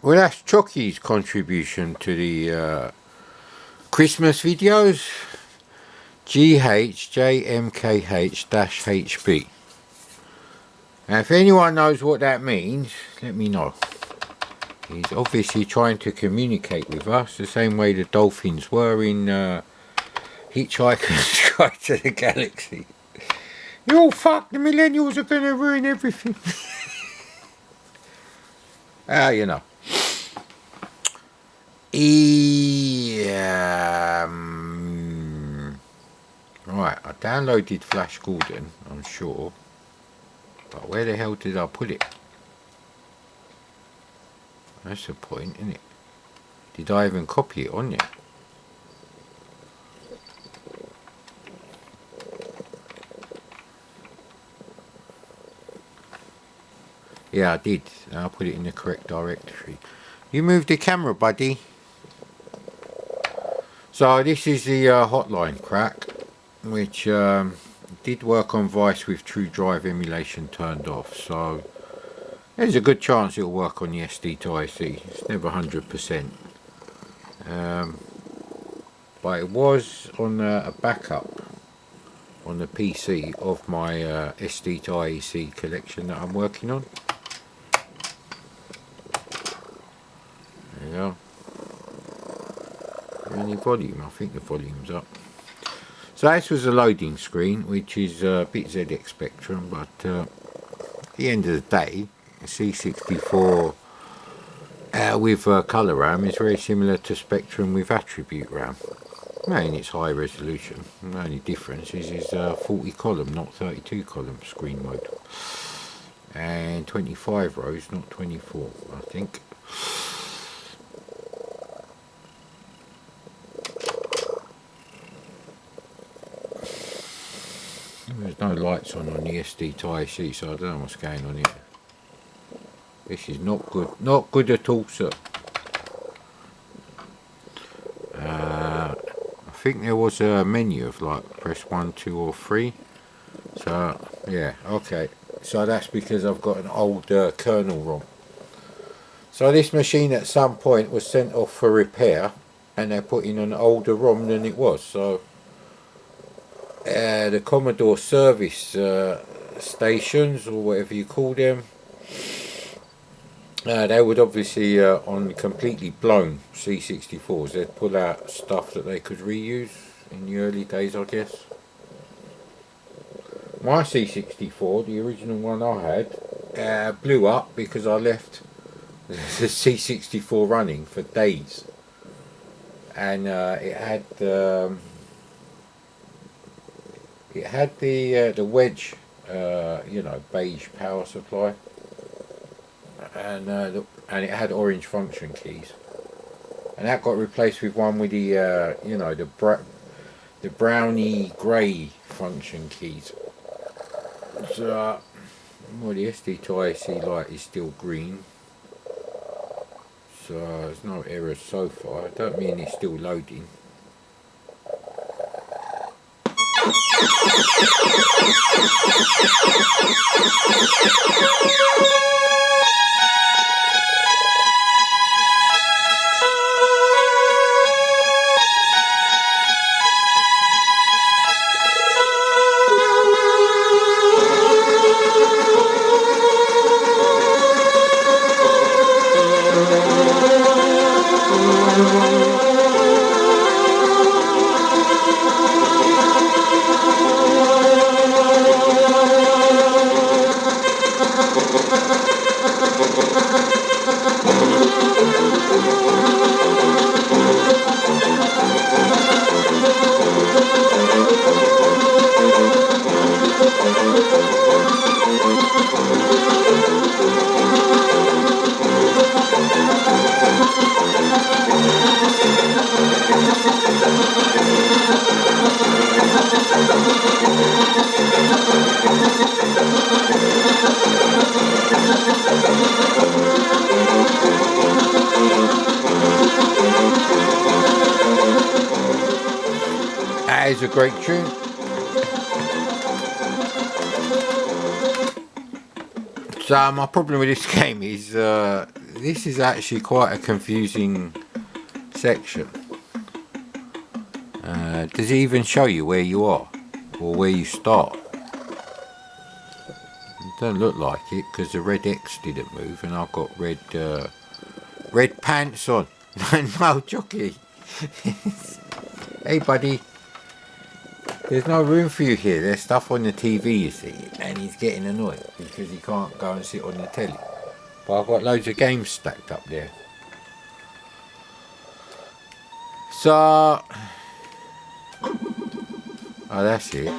Well, that's Chucky's contribution to the Christmas videos. GHJMKH-HB. Now, if anyone knows what that means, let me know. He's obviously trying to communicate with us the same way the dolphins were in Hitchhiker's Guide to the Galaxy. You're all fucked, the millennials are going to ruin everything. You know. Right, I downloaded Flash Gordon, I'm sure. But where the hell did I put it? That's the point, isn't it? Did I even copy it on there? Yeah, I did. I'll put it in the correct directory. You moved the camera, buddy. So this is the hotline crack, which did work on Vice with True Drive emulation turned off. So there's a good chance it'll work on the SD to IC. It's never 100%. But it was on a backup on the PC of my SD to IEC collection that I'm working on. There you go. Any volume? I think the volume's up. So this was a loading screen, which is a bit ZX Spectrum, but at the end of the day, a C64 with colour RAM is very similar to Spectrum with attribute RAM. And it's high resolution. The only difference is 40 column, not 32 column screen mode. And 25 rows, not 24, I think. There's no lights on the SD to IC, so I don't know what's going on here. This is not good. Not good at all, sir. I think there was a menu of like press 1, 2 or 3. So, yeah, okay. So that's because I've got an old kernel ROM. So this machine at some point was sent off for repair, and they put in an older ROM than it was. So the Commodore service stations, or whatever you call them, they would obviously on completely blown C64s, they'd pull out stuff that they could reuse in the early days, I guess. My C64, the original one I had, blew up because I left the C64 running for days, and it had the wedge, you know, beige power supply, and it had orange function keys, and that got replaced with one with the you know, the browny grey function keys. So well, the SD to IC light is still green, so there's no errors so far. I don't mean it's still loading. That is a great tune. So my problem with this game is this is actually quite a confusing section. Does it even show you where you are or where you start? It doesn't look like it because the red X didn't move and I've got red pants on. No, jockey. Hey buddy, there's no room for you here. There's stuff on the TV, you see, and he's getting annoyed because he can't go and sit on the telly. But I've got loads of games stacked up there. So, oh, that's it.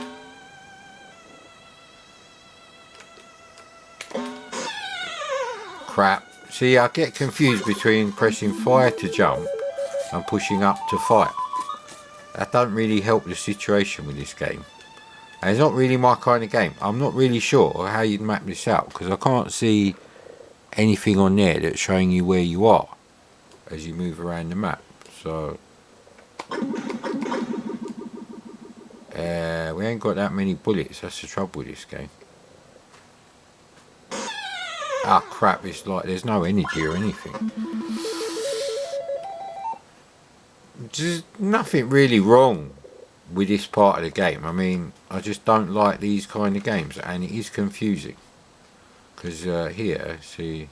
Crap. See, I get confused between pressing fire to jump and pushing up to fire. That don't really help the situation with this game. And it's not really my kind of game. I'm not really sure how you'd map this out because I can't see anything on there that's showing you where you are as you move around the map. So we ain't got that many bullets. That's the trouble with this game. Ah crap, it's like there's no energy or anything. There's nothing really wrong with this part of the game. I mean, I just don't like these kind of games and it is confusing. Because here, see...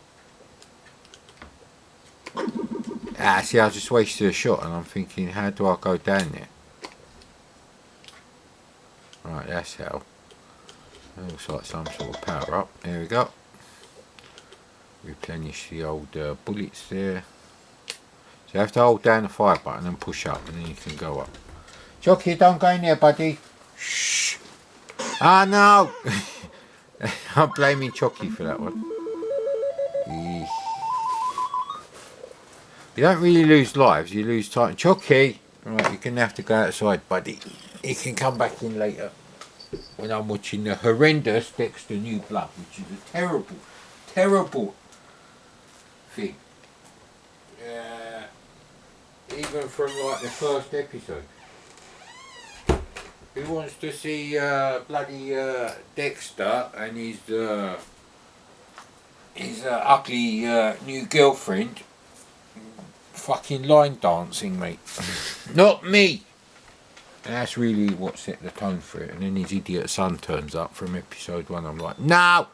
see, I just wasted a shot and I'm thinking, how do I go down there? Right, that's how. That looks like some sort of power up. There we go. Replenish the old bullets there. So you have to hold down the fire button and push up and then you can go up. Jockey, don't go in there, buddy. Shh. Ah, no. I'm blaming Chucky for that one. You don't really lose lives, you lose time. Chucky, right, you're going to have to go outside, buddy. You can come back in later when I'm watching the horrendous Dexter New Blood, which is a terrible, terrible thing. Even from like the first episode. Who wants to see bloody Dexter and his ugly new girlfriend fucking line dancing, mate? Not me! And that's really what set the tone for it. And then his idiot son turns up from episode 1. I'm like, no!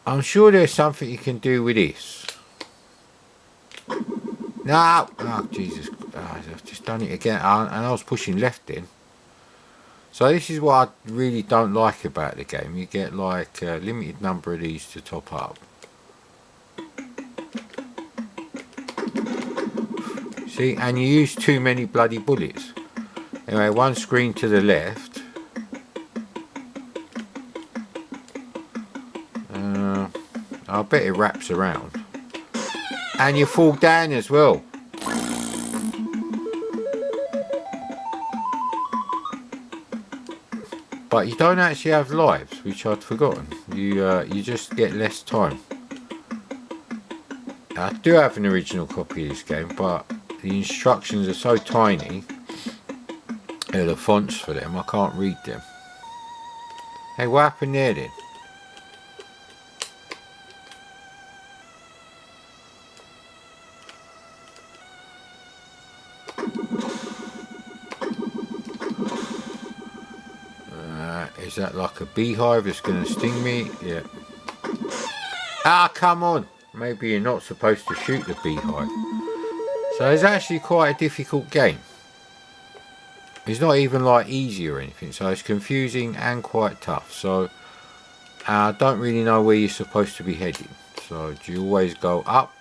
I'm sure there's something you can do with this. No! Oh, Jesus. I've just done it again. And I was pushing left then. So this is what I really don't like about the game. You get like a limited number of these to top up. See? And you use too many bloody bullets. Anyway, one screen to the left. I bet it wraps around. And you fall down as well. But you don't actually have lives, which I'd forgotten. You just get less time. I do have an original copy of this game, but the instructions are so tiny. The fonts for them, I can't read them. Hey, what happened there then? Is that like a beehive that's going to sting me? Yeah. Ah, come on. Maybe you're not supposed to shoot the beehive. So it's actually quite a difficult game. It's not even like easy or anything. So it's confusing and quite tough. So I don't really know where you're supposed to be heading. So do you always go up?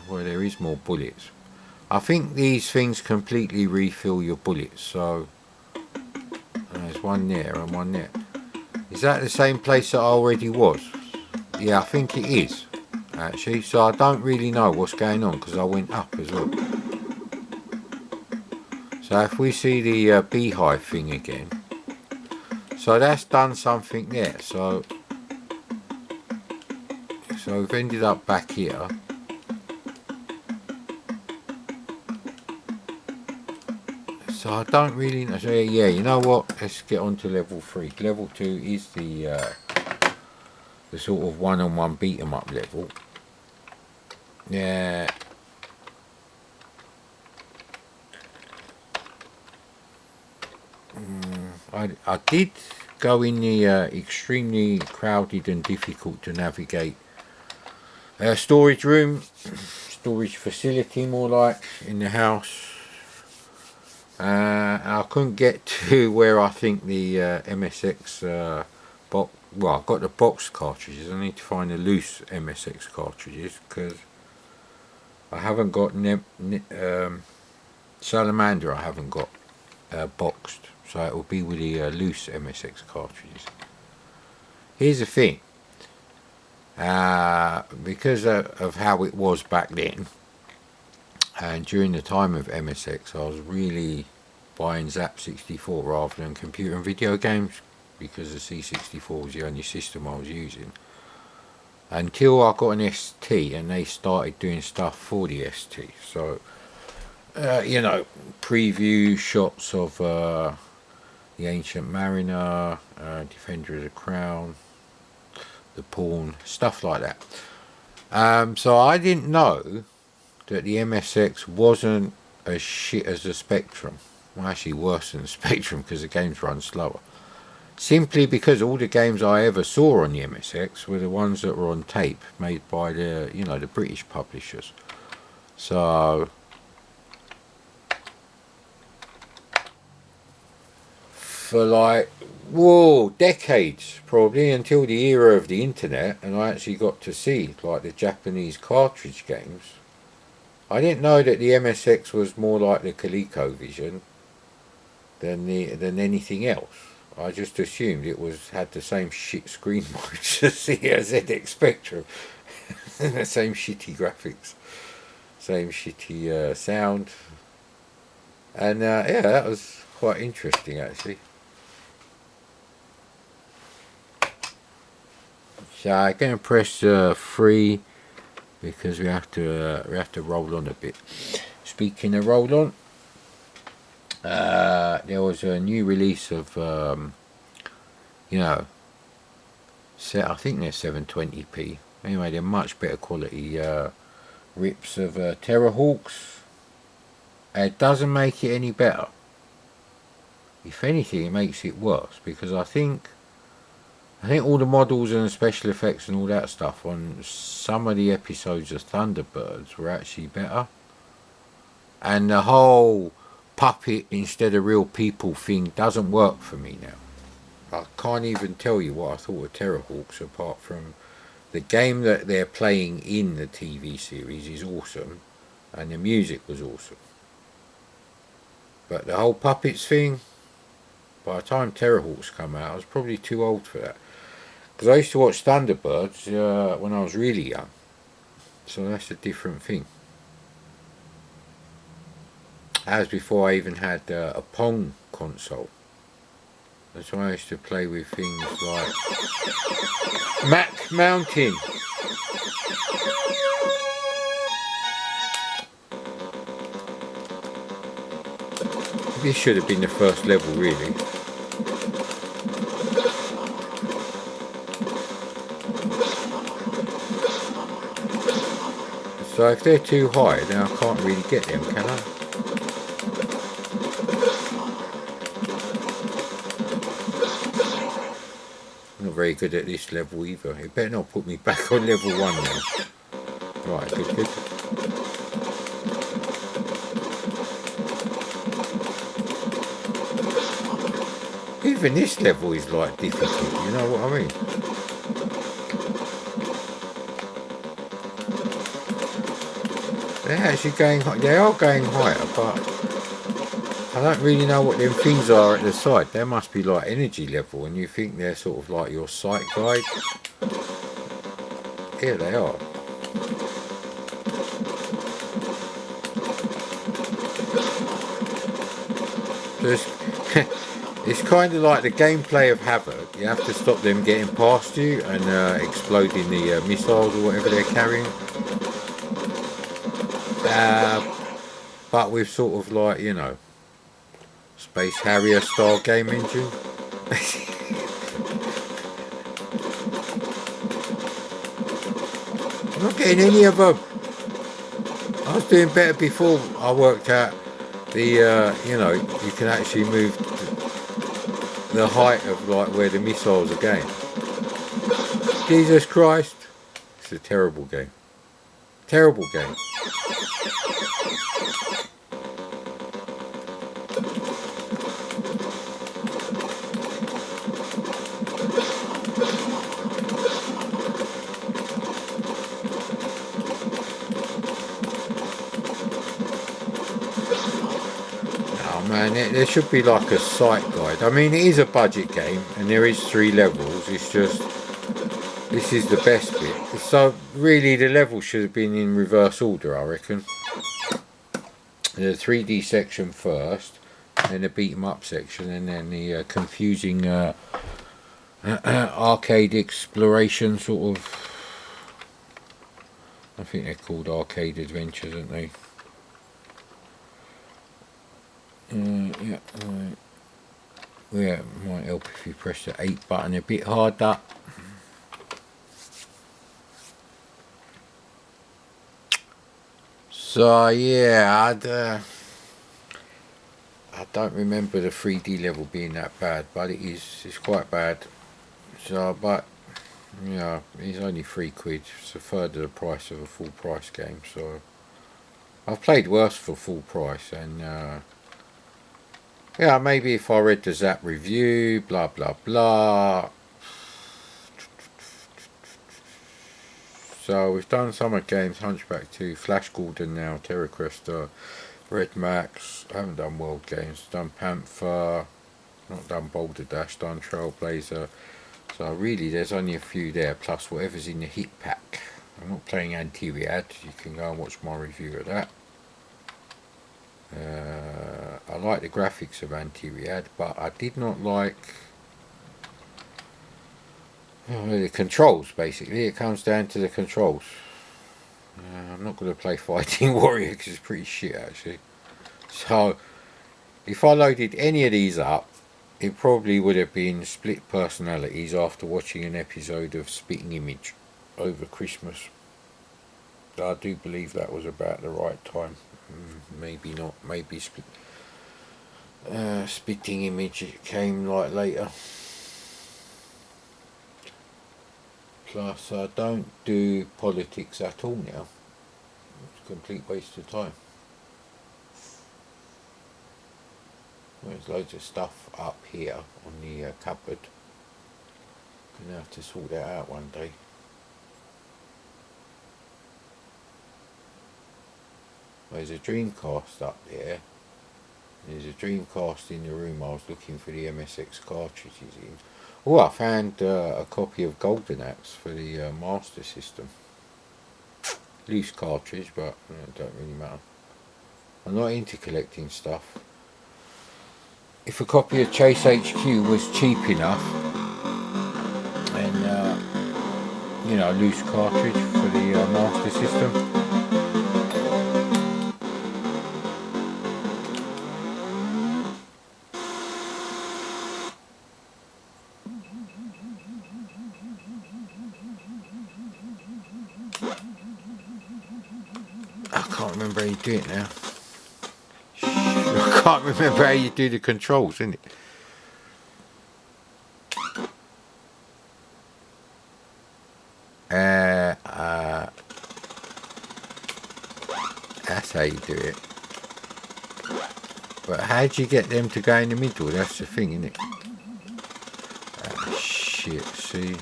Well, there is more bullets. I think these things completely refill your bullets. So there's one there and one there. Is that the same place that I already was? Yeah, I think it is actually. So I don't really know what's going on because I went up as well. So if we see the beehive thing again, so that's done something there. So so we've ended up back here. So I don't really know. So yeah, you know what? Let's get on to level 3. Level 2 is the sort of one-on-one beat 'em up level. Yeah. I did go in the extremely crowded and difficult to navigate storage room, storage facility more like, in the house. I couldn't get to where I think the MSX box. Well, I've got the box cartridges. I need to find the loose MSX cartridges because I haven't got Salamander. I haven't got boxed, so it will be with the loose MSX cartridges. Here's the thing. Because of how it was back then, and during the time of MSX, I was really buying Zap64 rather than computer and video games, because the C64 was the only system I was using. Until I got an ST and they started doing stuff for the ST. So, you know, preview shots of the Ancient Mariner, Defender of the Crown, the Pawn, stuff like that. So I didn't know that the MSX wasn't as shit as the Spectrum. Well, actually worse than the Spectrum, because the games run slower. Simply because all the games I ever saw on the MSX were the ones that were on tape, made by the, you know, the British publishers. So for like, whoa, decades probably, until the era of the internet, and I actually got to see like the Japanese cartridge games. I didn't know that the MSX was more like the ColecoVision than anything else. I just assumed it had the same shit screen modes as the ZX Spectrum, the same shitty graphics, same shitty sound, and yeah, that was quite interesting actually. So I'm going to press 3 because we have to roll on a bit. Speaking of roll on, there was a new release of you know, I think they're 720p. Anyway, they're much better quality rips of Terrahawks. It doesn't make it any better. If anything, it makes it worse, because I think all the models and the special effects and all that stuff on some of the episodes of Thunderbirds were actually better. And the whole puppet instead of real people thing doesn't work for me now. I can't even tell you what I thought of Terrahawks, apart from the game that they're playing in the TV series is awesome, and the music was awesome. But the whole puppets thing, by the time Terrahawks come out, I was probably too old for that. Because I used to watch Thunderbirds when I was really young. So that's a different thing. That was before I even had a Pong console. That's why I used to play with things like Mac Mountain. This should have been the first level, really. So if they're too high, then I can't really get them, can I? I'm not very good at this level either. It better not put me back on level 1 now. Right, good. Even this level is like difficult, you know what I mean? They're actually going, they are going higher, but I don't really know what them things are at the side. They must be like energy level, and you think they're sort of like your sight guide. Here they are. So it's kind of like the gameplay of Havoc, You have to stop them getting past you and exploding the missiles or whatever they're carrying. But with sort of like, you know, Space Harrier style game engine. I'm not getting any of them. I was doing better before I worked out the, you know, you can actually move the height of like where the missiles are going. Jesus Christ. It's a terrible game. Terrible game. Man, there should be like a site guide. I mean, it is a budget game and there is 3 levels. It's just, this is the best bit. So really the level should have been in reverse order, I reckon. The 3D section first, then the beat 'em up section, and then the confusing arcade exploration sort of. I think they're called arcade adventures, aren't they? Yeah, right. Yeah, it might help if you press the 8 button a bit harder. So yeah, I don't remember the 3D level being that bad, but it's quite bad. So, but yeah, it's only £3. It's a third of the price of a full price game. So I've played worse for full price, and yeah, maybe if I read the Zap review, blah blah blah. So we've done Summer Games, Hunchback 2, Flash Gordon now, Terra Cresta, Red Max. I haven't done World Games, done Panther, not done Boulderdash, done Trailblazer. So really there's only a few there, plus whatever's in the hit pack. I'm not playing Anti-Riad, you can go and watch my review of that. I like the graphics of Anti-Riad, but I did not like the controls. Basically it comes down to the controls. I'm not going to play Fighting Warrior because it's pretty shit actually. So if I loaded any of these up, it probably would have been split personalities after watching an episode of Spitting Image over Christmas. I do believe that was about the right time. Maybe not, maybe Spitting Image came like later. Plus I don't do politics at all now. It's a complete waste of time. There's loads of stuff up here on the cupboard. Gonna have to sort that out one day. There's a Dreamcast up there. There's a Dreamcast in the room I was looking for the MSX cartridges in. Oh, I found a copy of Golden Axe for the Master System. Loose cartridge, but it don't really matter. I'm not into collecting stuff. If a copy of Chase HQ was cheap enough, and you know, loose cartridge for the Master System. I can't remember how you do it now. I can't remember how you do the controls, innit? That's how you do it. But how do you get them to go in the middle? That's the thing, isn't it? Ah, shit, see?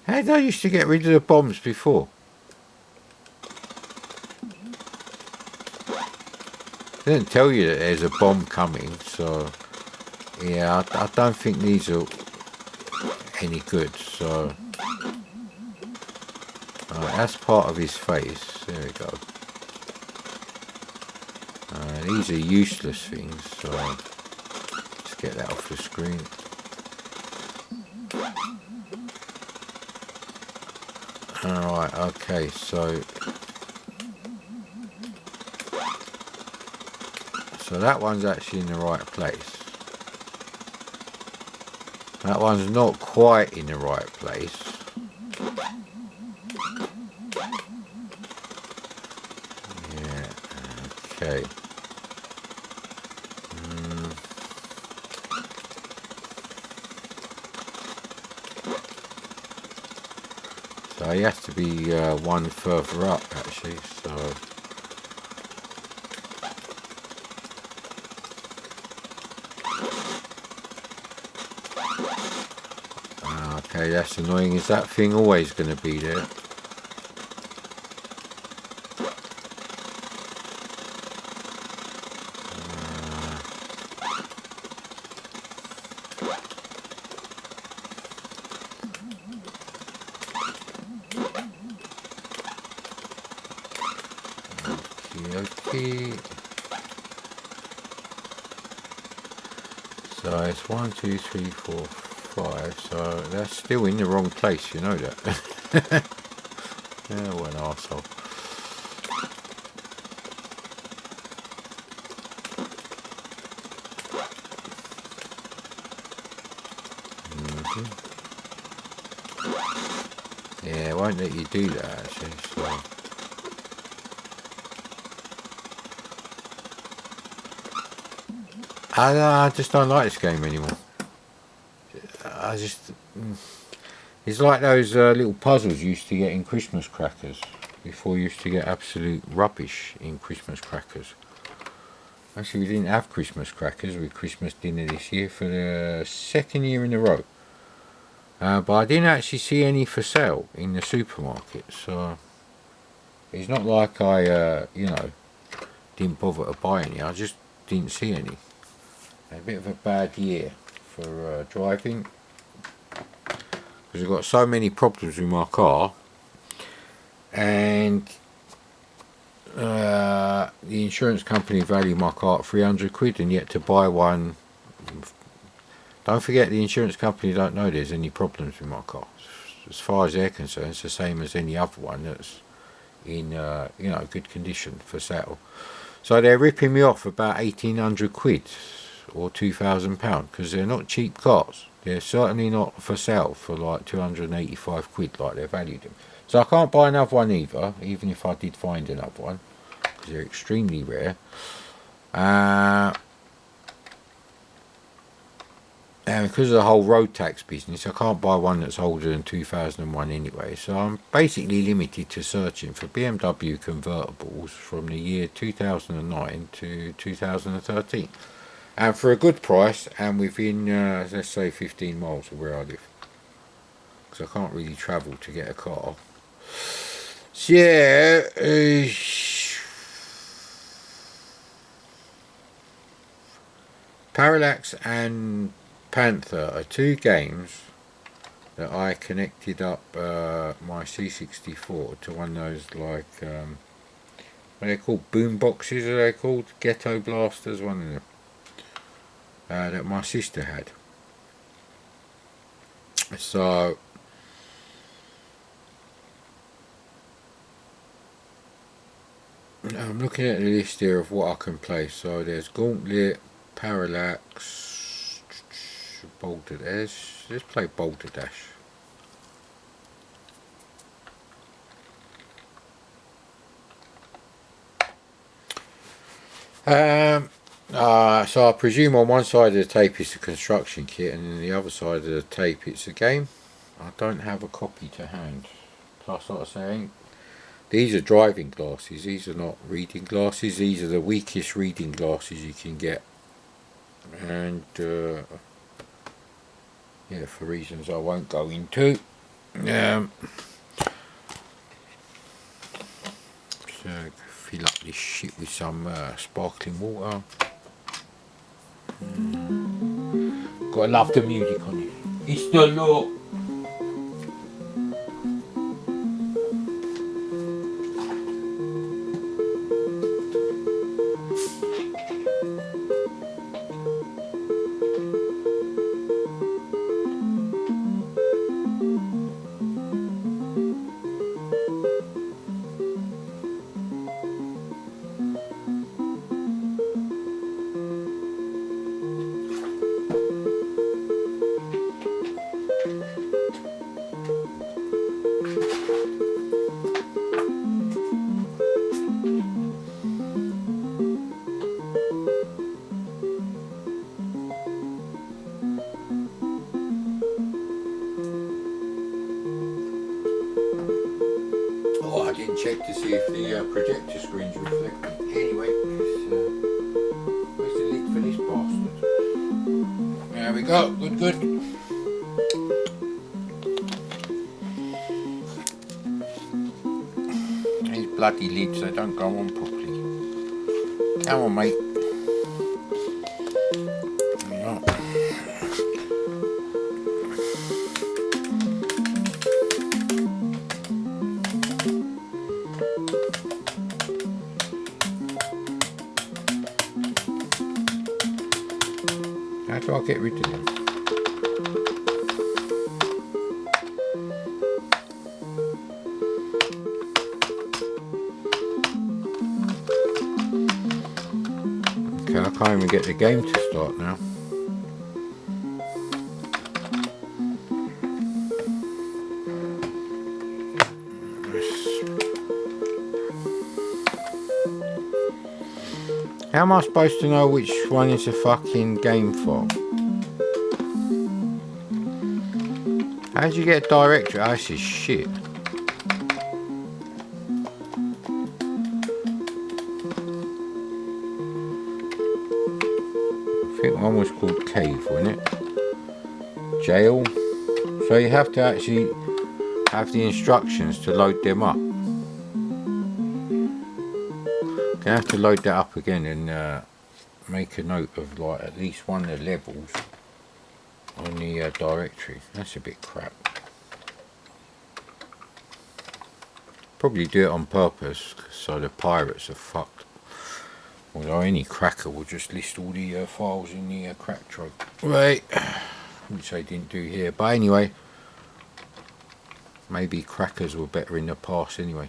How did I used to get rid of the bombs before? They didn't tell you that there's a bomb coming, so yeah, I don't think these are any good, so right, that's part of his face. There we go. These are useless things, so get that off the screen. Alright, okay, so that one's actually in the right place. That one's not quite in the right place. Yeah, okay. So he has to be one further up actually, so okay, that's annoying. Is that thing always going to be there? Okay. So it's 1, 2, 3, 4, 5. So that's still in the wrong place, you know that. Yeah, what an arsehole. Yeah, it won't let you do that actually. So. I just don't like this game anymore. I just... It's like those little puzzles you used to get in Christmas crackers. Before you used to get absolute rubbish in Christmas crackers. Actually, we didn't have Christmas crackers with Christmas dinner this year for the second year in a row. But I didn't actually see any for sale in the supermarket. So it's not like I, you know, didn't bother to buy any. I just didn't see any. A bit of a bad year for driving. Because I've got so many problems with my car, and the insurance company valued my car at 300 quid, and yet to buy one, don't forget the insurance company don't know there's any problems with my car. As far as they're concerned, it's the same as any other one that's in you know, good condition for sale. So they're ripping me off about 1800 quid or £2,000 because they're not cheap cars. They're certainly not for sale for like 285 quid like they're valued them. So I can't buy another one either, even if I did find another one, because they're extremely rare. And because of the whole road tax business, I can't buy one that's older than 2001 anyway. So I'm basically limited to searching for BMW convertibles from the year 2009 to 2013. And for a good price, and within, let's say, 15 miles of where I live. Because I can't really travel to get a car. So, yeah. Parallax and Panther are two games that I connected up my C64 to one of those, like, what are they called? Boom boxes, are they called? Ghetto blasters, one of them. That my sister had. So I'm looking at the list here of what I can play. So there's Gauntlet, Parallax, Boulderdash. Let's play Boulderdash. So I presume on one side of the tape it's a construction kit, and on the other side of the tape it's a game. I don't have a copy to hand. Plus, like I say, these are driving glasses. These are not reading glasses. These are the weakest reading glasses you can get. And yeah, for reasons I won't go into. So fill up this shit with some sparkling water. Gotta love the music on it. It's the law. didn't check to see if the projector screen's reflecting. Anyway, where's the lid for this bastard? There we go, good. These bloody lids, they don't go on properly. Come on, mate. How do I get rid of them? Okay, I can't even get the game to start now. How am I supposed to know which one is a fucking game file? How did you get a directory? Oh, this is shit. I think one was called Cave, wasn't it? Jail. So you have to actually have the instructions to load them up. Gonna have to load that up again and make a note of like at least one of the levels on the directory. That's a bit crap. Probably do it on purpose so the pirates are fucked. Although any cracker will just list all the files in the crack trove. Right, which they didn't do here. But anyway, maybe crackers were better in the past anyway.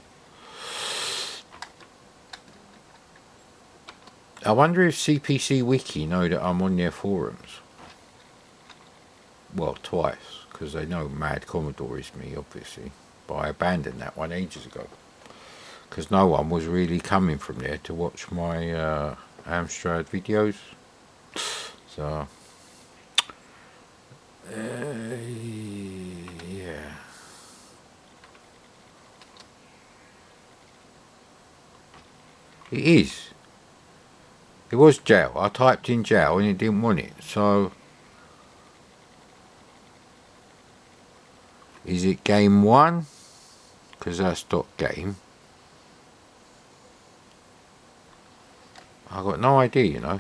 I wonder if CPC Wiki know that I'm on their forums. Well, twice, because they know Mad Commodore is me, obviously. But I abandoned that one ages ago. Because no one was really coming from there to watch my Amstrad videos. So, yeah. It is. It was jail. I typed in jail and it didn't want it. So, is it game 1? Because that's .game. I've got no idea, you know.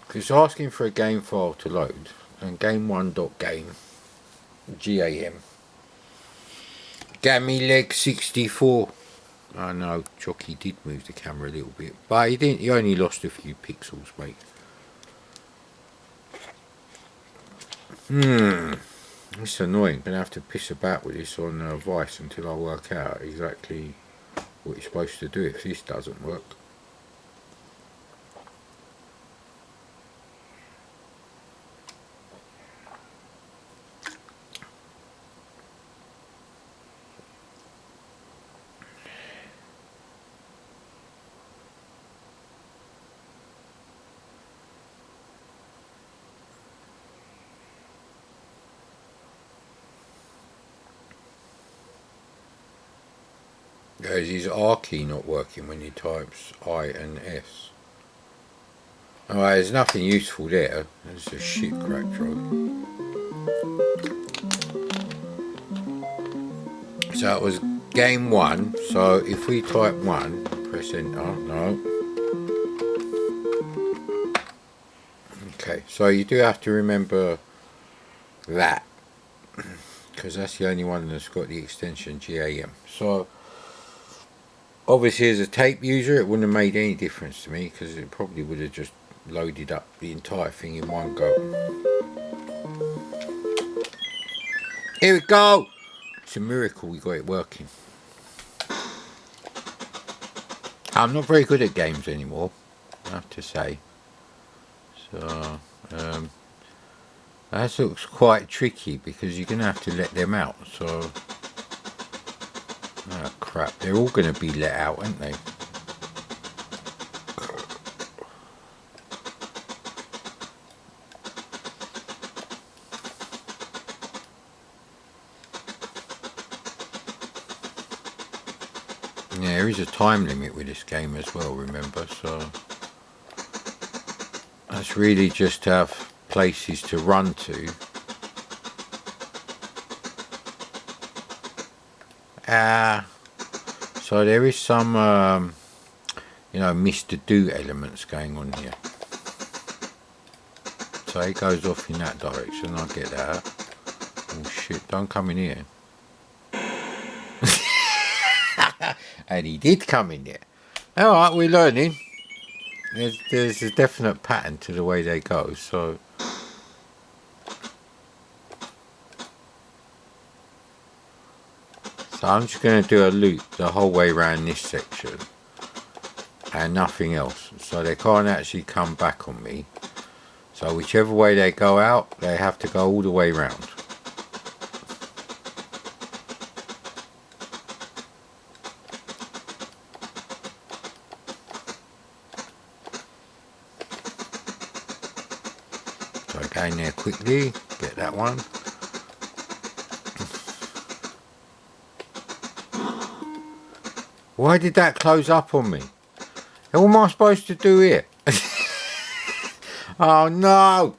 Because it's asking for a game file to load. And game1.game. GAM. Gammy leg 64. I know Jockey did move the camera a little bit, but he didn't. He only lost a few pixels, mate. It's annoying. Gonna have to piss about with this on Vice until I work out exactly what you're supposed to do if this doesn't work. There's his R key not working when he types I and S. Alright, there's nothing useful there. There's a shit crack trove. So it was game 1. So if we type 1, press enter. No. Okay, so you do have to remember that. Because that's the only one that's got the extension GAM. So obviously as a tape user it wouldn't have made any difference to me because it probably would have just loaded up the entire thing in one go. Here we go! It's a miracle we got it working. I'm not very good at games anymore, I have to say. So that looks quite tricky because you're going to have to let them out. So oh crap, they're all going to be let out, aren't they? Yeah, there is a time limit with this game as well, remember, so that's really just to have places to run to. So there is some, you know, Mr. Do elements going on here. So it goes off in that direction, I get that. Oh shit, don't come in here. And he did come in there. Alright, we're learning. There's a definite pattern to the way they go, so... So I'm just going to do a loop the whole way around this section. And nothing else. So they can't actually come back on me. So whichever way they go out, they have to go all the way round. So I go in there quickly, get that one. Why did that close up on me? What am I supposed to do here? Oh no!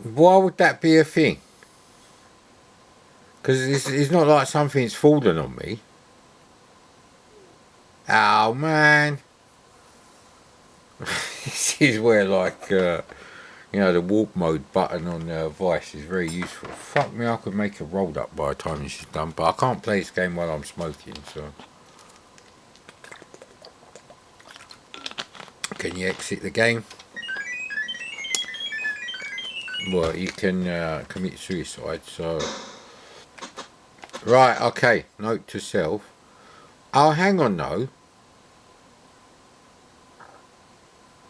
Why would that be a thing? Because it's not like something's fallen on me. Oh man! This is where, like, you know, the warp mode button on the Vice is very useful. Fuck me, I could make a rolled up by the time this is done, but I can't play this game while I'm smoking, so... Can you exit the game? Well, you can commit suicide, so... Right, okay, note to self. Oh, hang on though.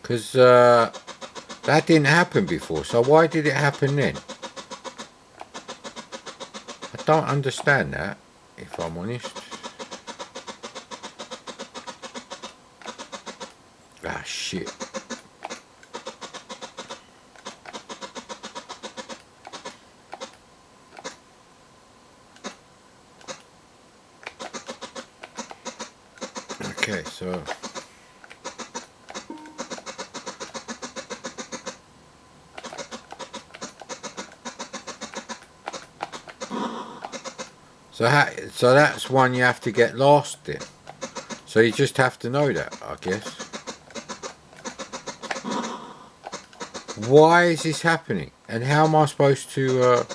Because that didn't happen before, so why did it happen then? I don't understand that, if I'm honest. Ah, shit. Okay, so... So that's one you have to get lost in. So you just have to know that, I guess. Why is this happening? And how am I supposed to,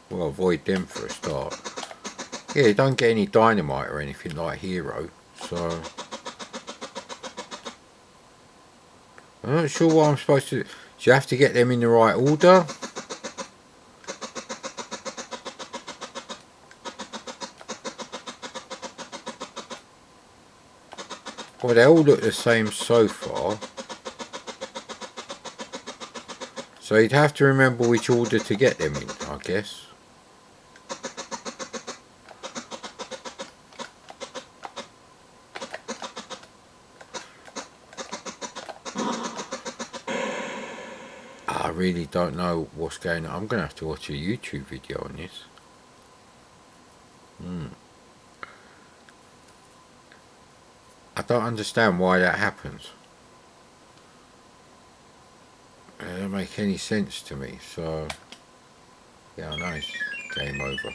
well, avoid them for a start? Yeah, you don't get any dynamite or anything like Hero, so... I'm not sure what I'm supposed to do. Do you have to get them in the right order? Well, they all look the same so far. So you'd have to remember which order to get them in, I guess. I really don't know what's going on. I'm going to have to watch a YouTube video on this. I don't understand why that happens. It doesn't make any sense to me, so... Yeah, I know it's game over.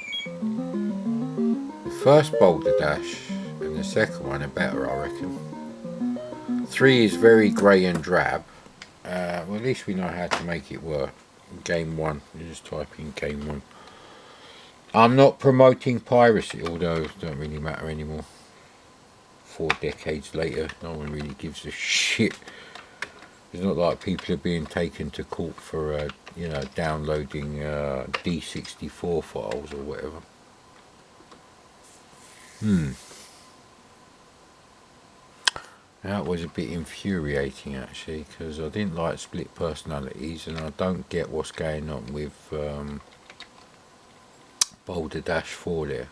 The first Boulderdash and the second one are better, I reckon. 3 is very grey and drab. Well, at least we know how to make it work. Game 1, you just type in game 1. I'm not promoting piracy, although it doesn't really matter anymore. 4 decades later, no one really gives a shit. It's not like people are being taken to court for, you know, downloading D64 files or whatever. That was a bit infuriating actually, because I didn't like split personalities, and I don't get what's going on with Boulderdash 4 there.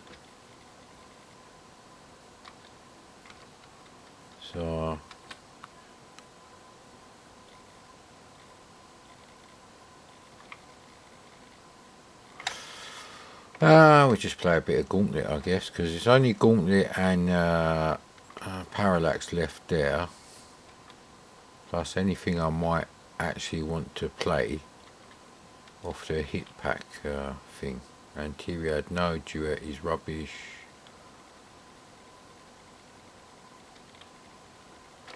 So We just play a bit of Gauntlet, I guess, because it's only Gauntlet and Parallax left there. Plus anything I might actually want to play off the hit pack thing. And Tyriad, no, Duet is rubbish.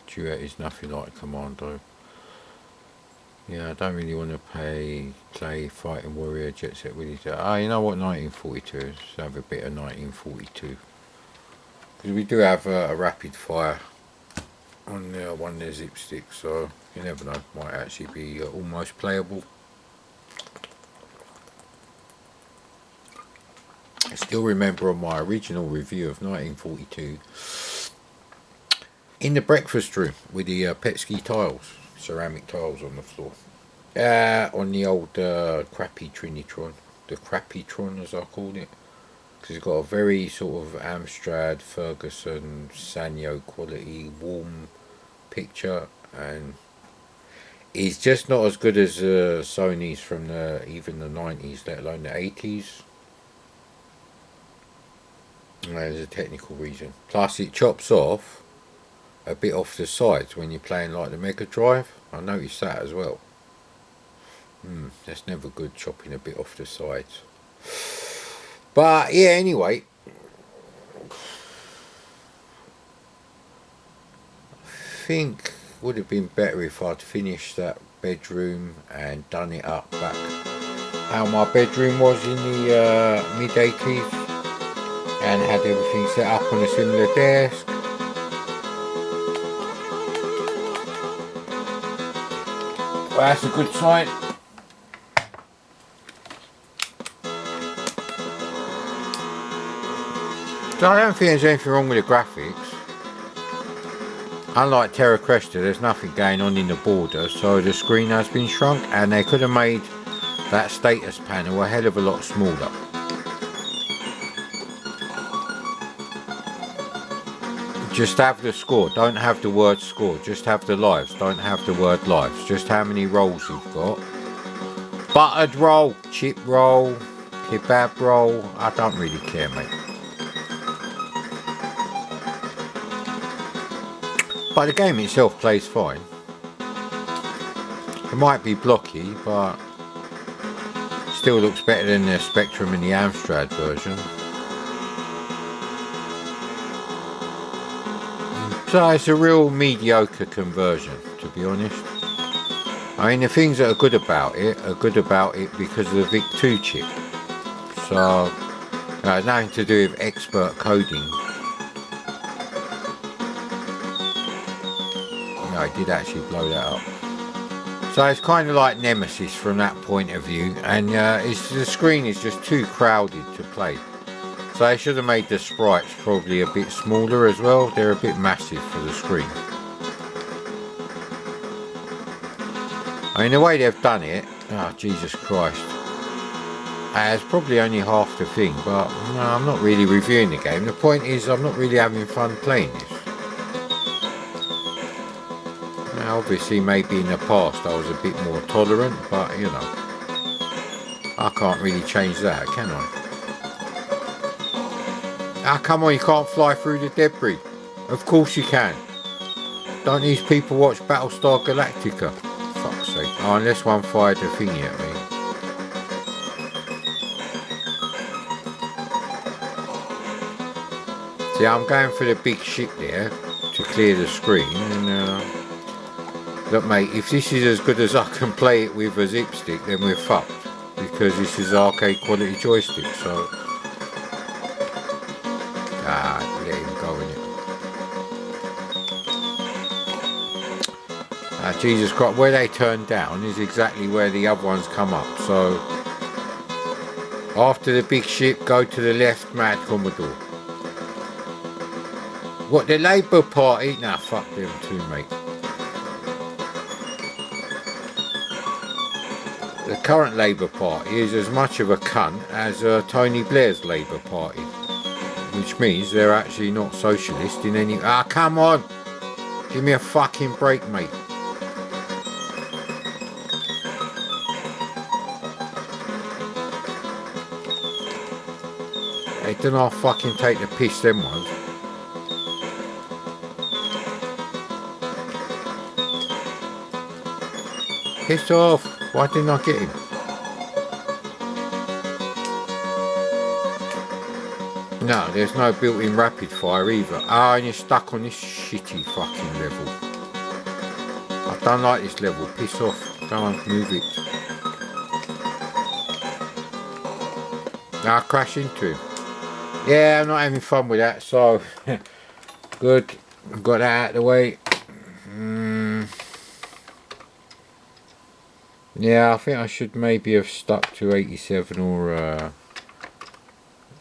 Duet is nothing like Commando. Yeah, I don't really want to play Fighting Warrior, Jet Set Willy. Oh, you know what, 1942. Let's have a bit of 1942. Because we do have a rapid fire on one of the zip sticks, so you never know, might actually be almost playable. I still remember on my original review of 1942, in the breakfast room with the Petsky tiles, ceramic tiles on the floor, on the old crappy Trinitron, the crappytron as I called it, because it's got a very sort of Amstrad, Ferguson, Sanyo quality, warm picture, and it's just not as good as Sony's from even the 90s, let alone the 80s. There's a technical reason. Plus it chops off a bit off the sides when you're playing like the Mega Drive. I noticed that as well. That's never good, chopping a bit off the sides. But yeah, anyway, I think would have been better if I'd finished that bedroom and done it up back how my bedroom was in the mid 80s, and had everything set up on a similar desk. Well, that's a good sign. So I don't think there's anything wrong with the graphics. Unlike Terra Cresta, there's nothing going on in the border, so the screen has been shrunk, and they could have made that status panel a hell of a lot smaller. Just have the score, don't have the word score, just have the lives, don't have the word lives, just how many rolls you've got. Buttered roll, chip roll, kebab roll, I don't really care, mate. But the game itself plays fine. It might be blocky, but still looks better than the Spectrum and the Amstrad version. So it's a real mediocre conversion, to be honest. I mean, the things that are good about it because of the VIC-2 chip. So it has nothing to do with expert coding. No, I did actually blow that up. So it's kind of like Nemesis from that point of view, and the screen is just too crowded to play. So I should have made the sprites probably a bit smaller as well. They're a bit massive for the screen. I mean, the way they've done it, oh Jesus Christ, it's probably only half the thing, but no, I'm not really reviewing the game. The point is, I'm not really having fun playing this. Now, obviously, maybe in the past I was a bit more tolerant, but you know, I can't really change that, can I? Ah, come on, you can't fly through the debris. Of course you can. Don't these people watch Battlestar Galactica? Fuck's sake. Oh, unless one fired the thingy at me. See, I'm going for the big ship there to clear the screen, and look mate, if this is as good as I can play it with a zip stick, then we're fucked, because this is arcade quality joystick, so let him go in it. Jesus Christ, where they turn down is exactly where the other ones come up, so after the big ship, go to the left, mad Commodore. What, the Labour Party? Nah, fuck them too, mate. The current Labour Party is as much of a cunt as Tony Blair's Labour Party, which means they're actually not socialist in any... Ah, come on! Give me a fucking break, mate. It don't know fucking take the piss, them ones. Piss off. Why didn't I get him? No, there's no built-in rapid fire either. Ah, and you're stuck on this shitty fucking level. I don't like this level. Piss off. Don't move it. Now I crash into him. Yeah, I'm not having fun with that, so good. Got that out of the way. Yeah, I think I should maybe have stuck to 87 or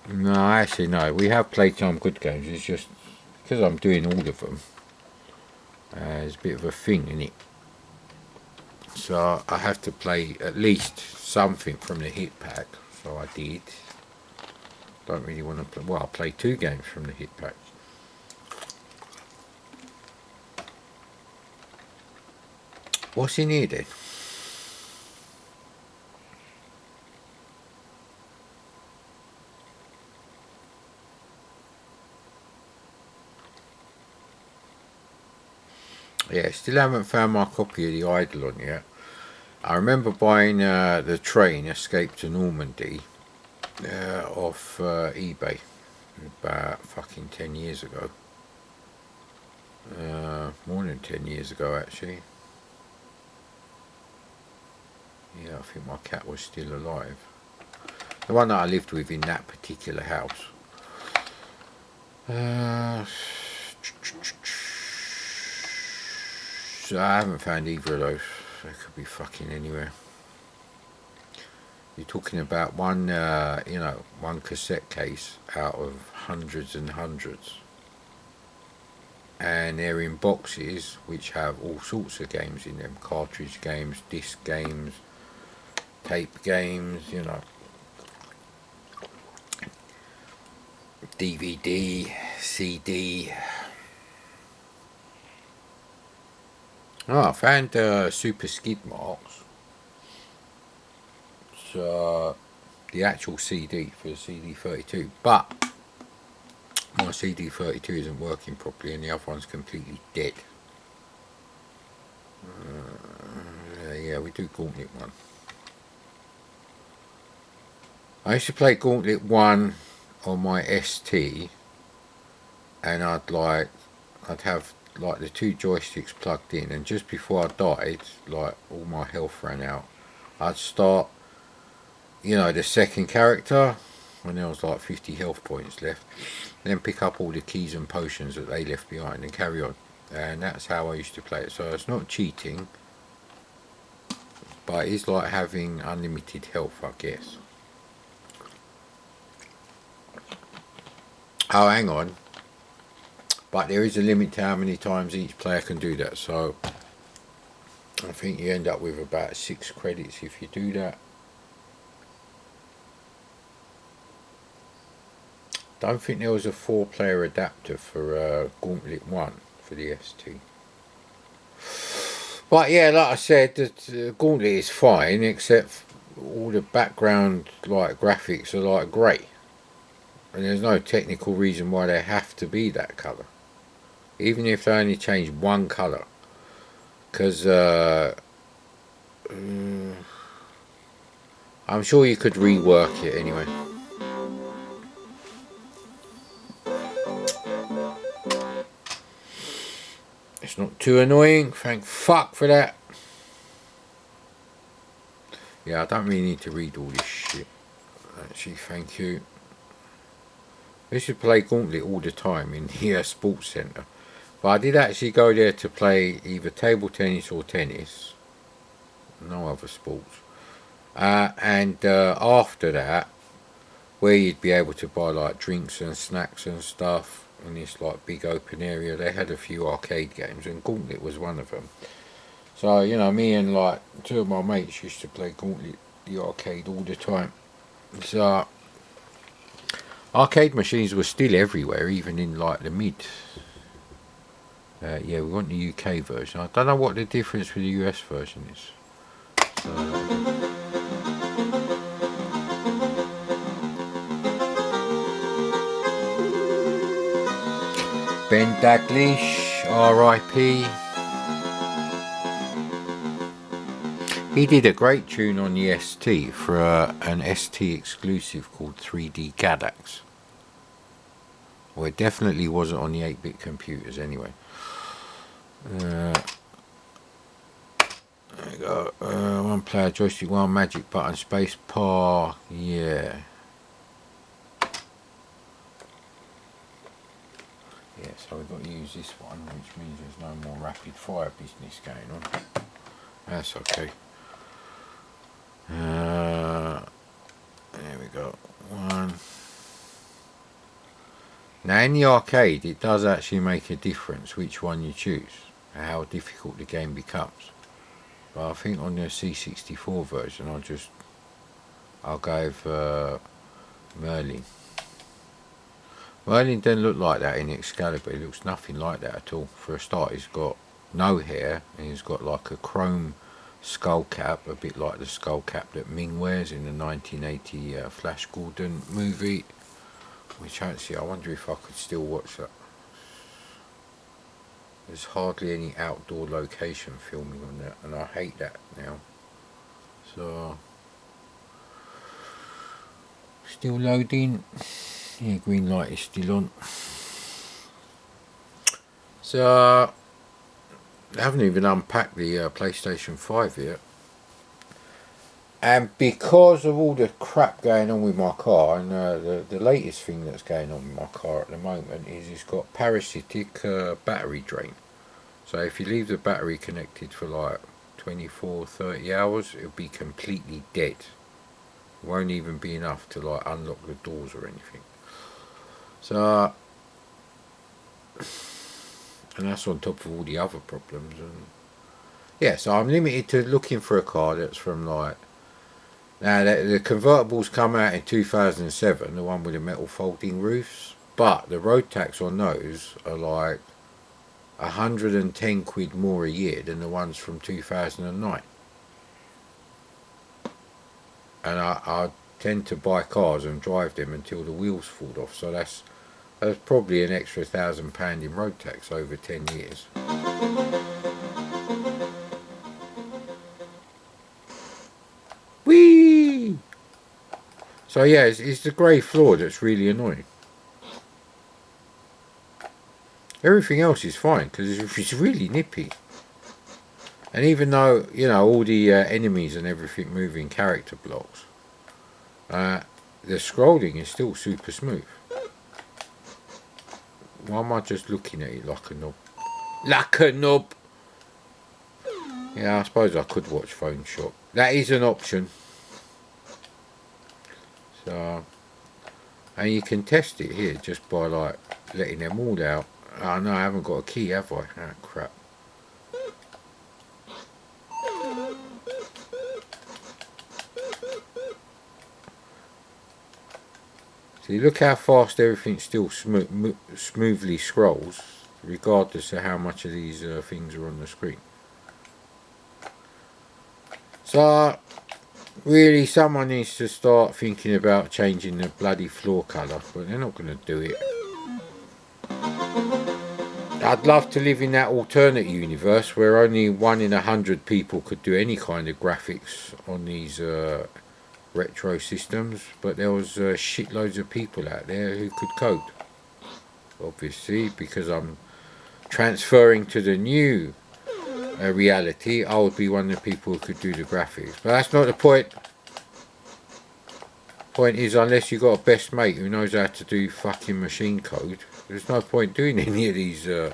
no, actually no. We have played some good games. It's just because I'm doing all of them. It's a bit of a thing, isn't it? So I have to play at least something from the hit pack. So I did. Don't really want to play. Well, I'll play 2 games from the hit pack. What's in here then? Yeah, still haven't found my copy of the Eidolon yet. I remember buying the train Escape to Normandy off eBay about fucking 10 years ago. More than 10 years ago actually. Yeah, I think my cat was still alive. The one that I lived with in that particular house. So I haven't found either of those. They could be fucking anywhere. You're talking about one, one cassette case out of hundreds and hundreds. And they're in boxes which have all sorts of games in them. Cartridge games, disc games, tape games, DVD, CD. Oh, I found super skid marks. So the actual CD for the CD32, but my CD32 isn't working properly and the other one's completely dead. Yeah, we do Gauntlet 1. I used to play Gauntlet 1 on my ST, and I'd have like the 2 joysticks plugged in, and just before I died, like all my health ran out, I'd start, the second character when there was like 50 health points left, then pick up all the keys and potions that they left behind and carry on. And that's how I used to play it. So it's not cheating, but it's like having unlimited health, I guess. Oh, hang on. But there is a limit to how many times each player can do that. So I think you end up with about 6 credits if you do that. Don't think there was a 4-player adapter for Gauntlet 1 for the ST. But yeah, like I said, the Gauntlet is fine, except all the background graphics are like grey. And there's no technical reason why they have to be that colour. Even if they only change one colour. Because I'm sure you could rework it anyway. It's not too annoying, thank fuck for that. Yeah, I don't really need to read all this shit. Actually, thank you. I used to play Gauntlet all the time in here sports centre. But I did actually go there to play either table tennis or tennis. No other sports. And after that, where you'd be able to buy like drinks and snacks and stuff in this like big open area, they had a few arcade games and Gauntlet was one of them. So me and like 2 of my mates used to play Gauntlet the arcade all the time. So arcade machines were still everywhere, even in like the mid. Yeah, we want the UK version. I don't know what the difference with the US version is. So Ben Daglish, R.I.P. He did a great tune on the ST for an ST exclusive called 3D Gadax. Well, it definitely wasn't on the 8-bit computers anyway. There you go. One player joystick, one magic button, space bar. Yeah. Yeah, so we've got to use this one, which means there's no more rapid fire business going on. That's okay. There we go. One. Now in the arcade it does actually make a difference which one you choose, how difficult the game becomes. But I think on the C64 version I'll go with Merlin. Merlin doesn't look like that in Excalibur. It looks nothing like that at all. For a start, he's got no hair and he's got like a chrome skull cap, a bit like the skull cap that Ming wears in the 1980 Flash Gordon movie, which actually I wonder if I could still watch that. There's hardly any outdoor location filming on that, and I hate that now. So still loading. Yeah, green light is still on. So I haven't even unpacked the PlayStation 5 yet. And because of all the crap going on with my car, and the latest thing that's going on with my car at the moment is it's got parasitic battery drain. So if you leave the battery connected for like 24-30 hours, it'll be completely dead. It won't even be enough to like unlock the doors or anything. So, and that's on top of all the other problems. And yeah, so I'm limited to looking for a car that's from like, now the convertibles come out in 2007, the one with the metal folding roofs, but the road tax on those are like 110 quid more a year than the ones from 2009. And I tend to buy cars and drive them until the wheels fall off, so that's probably an extra £1,000 in road tax over 10 years. Whee! So yeah, it's the grey floor that's really annoying. Everything else is fine because it's really nippy. And even though, you know, all the enemies and everything move in character blocks, the scrolling is still super smooth. Why am I just looking at it like a knob? Like a knob! Yeah, I suppose I could watch Phone Shop. That is an option. So, and you can test it here just by like letting them all out. Oh no, I haven't got a key, have I? Ah, crap. See, look how fast everything still smoothly scrolls, regardless of how much of these things are on the screen. So, really, someone needs to start thinking about changing the bloody floor colour, but they're not going to do it. I'd love to live in that alternate universe where only 1 in 100 people could do any kind of graphics on these retro systems, but there was shitloads of people out there who could code. Obviously, because I'm transferring to the new reality, I would be one of the people who could do the graphics. But that's not the point. Point is, unless you've got a best mate who knows how to do fucking machine code, there's no point doing any of these. Oh,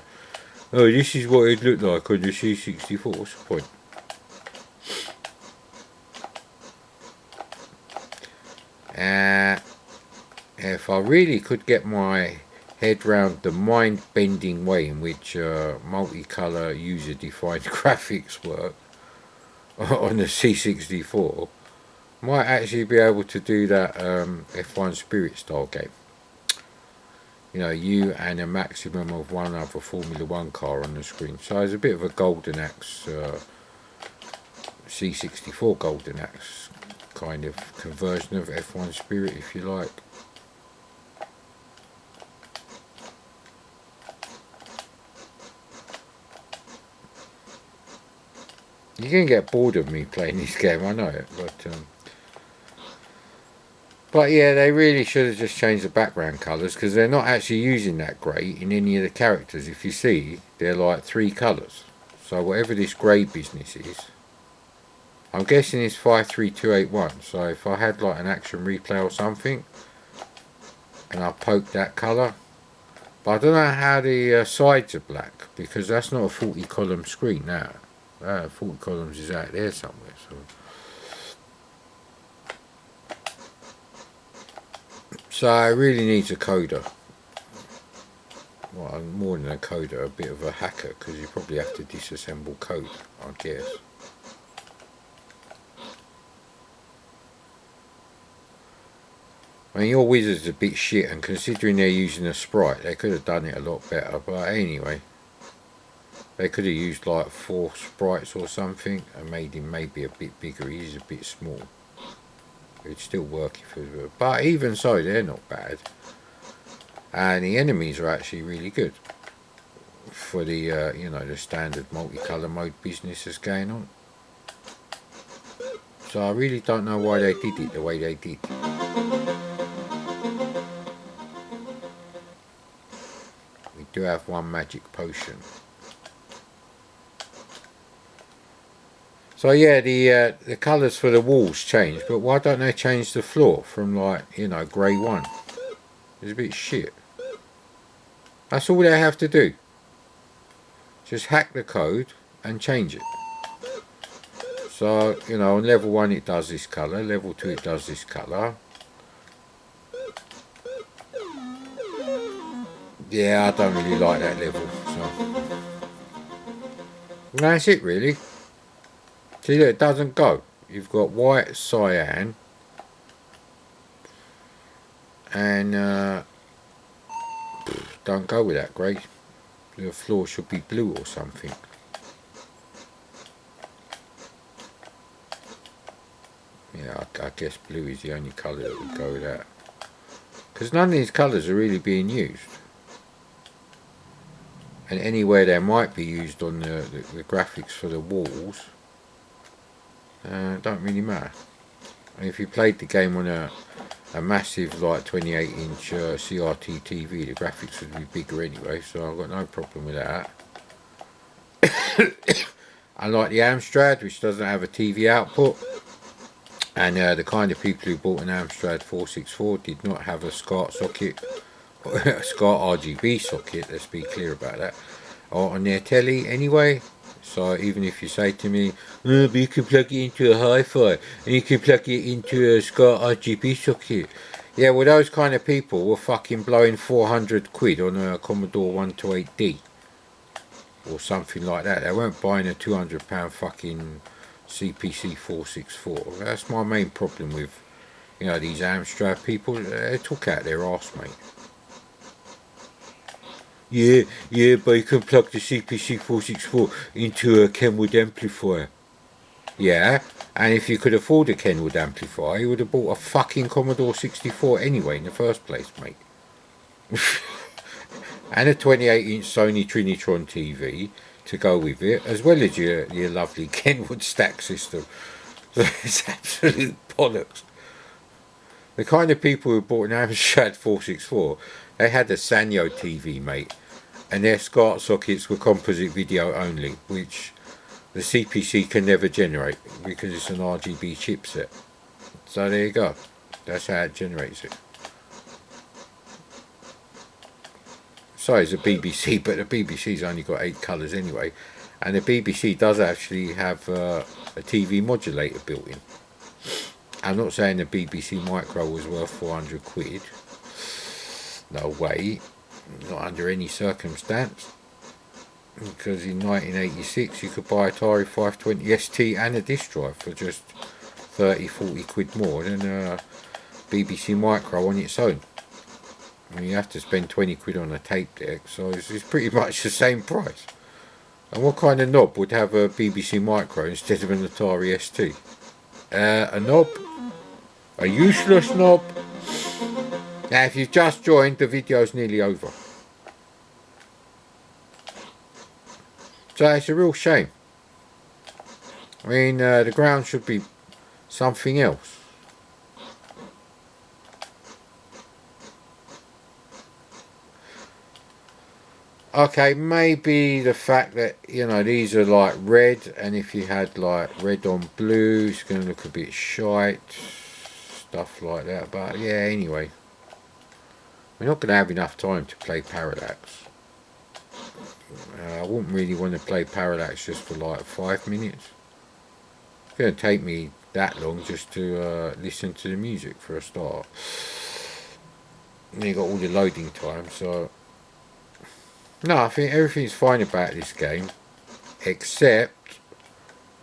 this is what it looked like on the C64. What's the point? If I really could get my head round the mind-bending way in which multicolour user-defined graphics work on the C64, might actually be able to do that F1 Spirit style game. You know, you and a maximum of one other Formula 1 car on the screen. So it's a bit of a Golden Axe, C64 Golden Axe kind of conversion of F1 Spirit, if you like. You're going to get bored of me playing this game, I know it, but yeah, they really should have just changed the background colours, because they're not actually using that grey in any of the characters. If you see, they're like 3 colours. So whatever this grey business is, I'm guessing it's 53281. So if I had like an action replay or something, and I poke that colour, but I don't know how the sides are black, because that's not a 40 column screen now. 40 columns is out there somewhere. So it really needs a coder. Well, more than a coder, a bit of a hacker, because you probably have to disassemble code, I guess. I mean, your wizard's a bit shit, and considering they're using a sprite, they could have done it a lot better. But anyway, they could have used like 4 sprites or something and made him maybe a bit bigger. He's a bit small. It'd still work if it was, but even so, they're not bad. And the enemies are actually really good for the you know, the standard multicolour mode business that's going on. So I really don't know why they did it the way they did. We do have one magic potion. So yeah, the colours for the walls changed, but why don't they change the floor from, like, you know, grey 1? It's a bit shit. That's all they have to do. Just hack the code and change it. So, you know, on level 1 it does this colour, level 2 it does this colour. Yeah, I don't really like that level, so that's it really. See, look, it doesn't go. You've got white, cyan, and don't go with that grey. The floor should be blue or something. Yeah, I guess blue is the only colour that would go with that, because none of these colours are really being used, and anywhere they might be used on the graphics for the walls, don't really matter. And if you played the game on a massive, like, 28-inch CRT TV, the graphics would be bigger anyway, so I've got no problem with that. Unlike the Amstrad, which doesn't have a TV output, and the kind of people who bought an Amstrad 464 did not have a SCART socket, a SCART RGB socket, let's be clear about that, or on their telly anyway. So even if you say to me, but you can plug it into a hi-fi, and you can plug it into a SCART RGB socket. Yeah, well, those kind of people were fucking blowing 400 quid on a Commodore 128D. Or something like that. They weren't buying a £200 fucking CPC 464. That's my main problem with, you know, these Amstrad people. They took out their arse, mate. Yeah, but you can plug the CPC 464 into a Kenwood amplifier. Yeah, and if you could afford a Kenwood amplifier, you would have bought a fucking Commodore 64 anyway in the first place, mate. And a 28-inch Sony Trinitron TV to go with it, as well as your lovely Kenwood stack system. So it's absolute bollocks. The kind of people who bought an Amstrad 464, they had a Sanyo TV, mate, and their SCART sockets were composite video only, which the CPC can never generate because it's an RGB chipset. So there you go. That's how it generates it. So is the BBC, but the BBC's only got 8 colours anyway, and the BBC does actually have a TV modulator built in. I'm not saying the BBC Micro was worth 400 quid. No way. Not under any circumstance. Because in 1986 you could buy Atari 520 ST and a disk drive for just 30-40 quid more than a BBC Micro on its own. I mean, you have to spend 20 quid on a tape deck, so it's pretty much the same price. And what kind of knob would have a BBC Micro instead of an Atari ST? A knob? A useless knob? Now, if you've just joined, the video's nearly over. So it's a real shame. I mean, the ground should be something else. Okay, maybe the fact that, you know, these are like red, and if you had like red on blue, it's going to look a bit shite, stuff like that. But yeah, anyway, we're not going to have enough time to play Parallax. I wouldn't really want to play Parallax just for like 5 minutes. It's going to take me that long just to listen to the music for a start. And you got all the loading time, so no, I think everything's fine about this game, except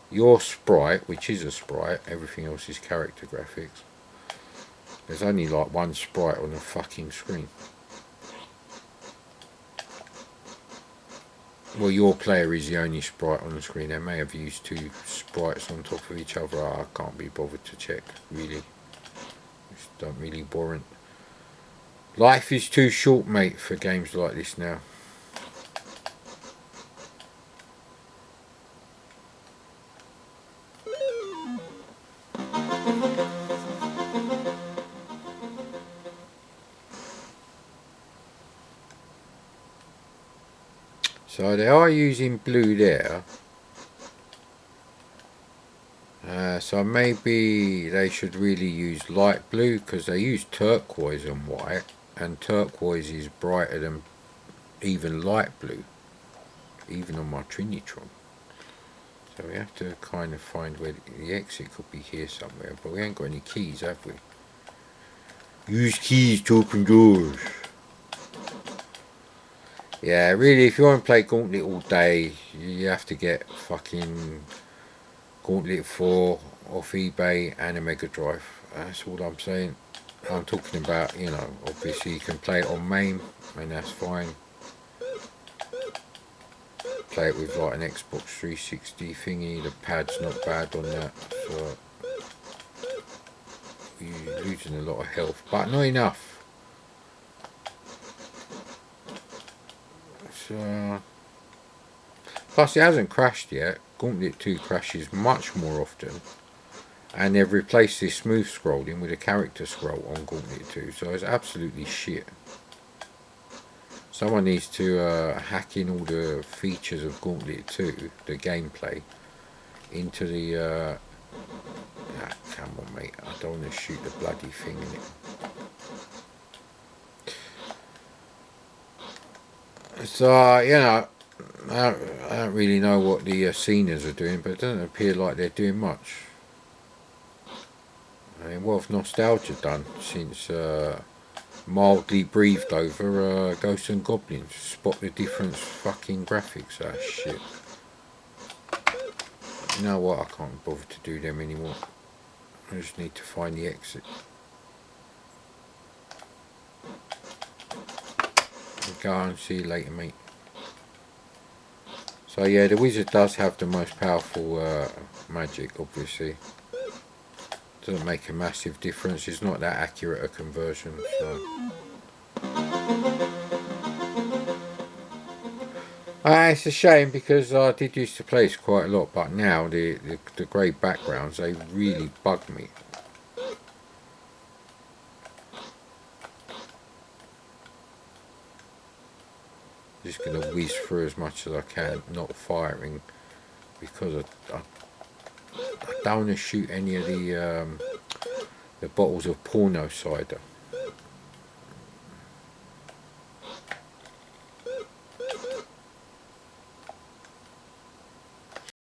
your sprite, which is a sprite. Everything else is character graphics. There's only like one sprite on the fucking screen. Well, your player is the only sprite on the screen. They may have used 2 sprites on top of each other. I can't be bothered to check, really. Just don't really warrant. Life is too short, mate, for games like this now. So they are using blue there. So maybe they should really use light blue, because they use turquoise and white, and turquoise is brighter than even light blue, even on my Trinitron. So we have to kind of find where the exit could be here somewhere, but we ain't got any keys, have we? Use keys to open doors. Yeah, really, if you want to play Gauntlet all day, you have to get fucking Gauntlet 4 off eBay and a Mega Drive. That's all I'm saying. I'm talking about, you know, obviously you can play it on MAME, and that's fine. Play it with like an Xbox 360 thingy. The pad's not bad on that, so you're losing a lot of health, but not enough. So, plus it hasn't crashed yet. Gauntlet 2 crashes much more often, and they've replaced this smooth scrolling with a character scroll on Gauntlet 2, so it's absolutely shit. Someone needs to hack in all the features of Gauntlet 2, the gameplay, into the come on, mate, I don't want to shoot the bloody thing in it. So, you know, I don't really know what the seniors are doing, but it doesn't appear like they're doing much. I mean, what have Nostalgia done since mildly breathed over Ghosts and Goblins? Spot the difference, fucking graphics, shit. You know what, I can't bother to do them anymore. I just need to find the exit. Go on, see you later, mate. So yeah, the wizard does have the most powerful magic, obviously. Doesn't make a massive difference. It's not that accurate a conversion, so. It's a shame, because I did used to play this quite a lot, but now the grey backgrounds, they really bug me. Just going to whiz through as much as I can, not firing, because I don't want to shoot any of the bottles of porno cider.